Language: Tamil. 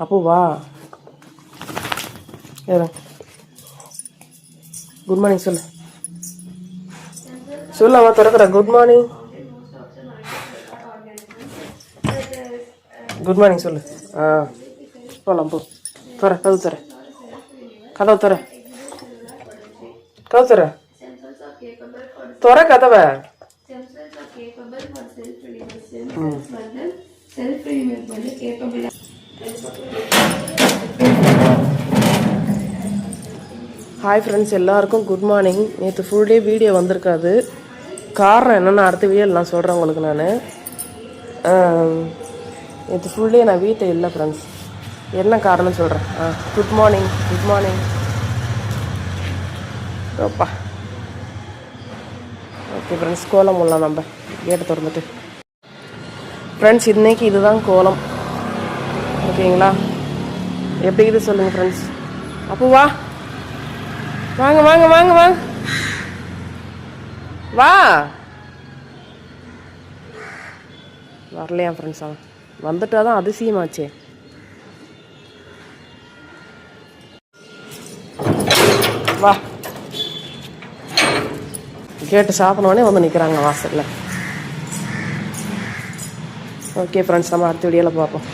அப்போ வா. குட் மார்னிங் சொல்லு. சொல்லு, அவன் திறக்கிற. Good morning. குட் மார்னிங் சொல்லு. போகலாம் போ. தர கதவு தர. கதவு தர. கதவு தர. தர கதவை. ஹாய் ஃப்ரெண்ட்ஸ், எல்லாருக்கும் குட் மார்னிங். நேற்று ஃபுல் டே வீடியோ வந்திருக்காது. காரணம் என்னென்னு அடுத்த வீடியோவில் நான் சொல்கிறேன் உங்களுக்கு. நான் நேற்று ஃபுல் டே நான் வீட்டில் இல்லை ஃப்ரெண்ட்ஸ். என்ன காரணம்னு சொல்கிறேன். Good morning. Good morning. ஓப்பா. ஓகே ஃப்ரெண்ட்ஸ், கோலம் போடலாம் நம்ம கேட்டை திறந்துட்டு. ஃப்ரெண்ட்ஸ், இன்றைக்கி இதுதான் கோலம். ஓகேங்களா? எப்படி இது சொல்லுங்கள் ஃப்ரெண்ட்ஸ். அப்போ வா, வாங்க வாங்க வாங்க வாங்க வா. வரலையா ஃப்ரெண்ட்ஸ்? அவன் வந்துட்டாதான் அதிசயமாச்சே. வா. கேட்டு சாப்பிடனோடனே வந்து நிற்கிறாங்க வாசலில். ஓகே ஃப்ரெண்ட்ஸ், நம்ம அடுத்த வீடியோவில் பார்ப்போம்.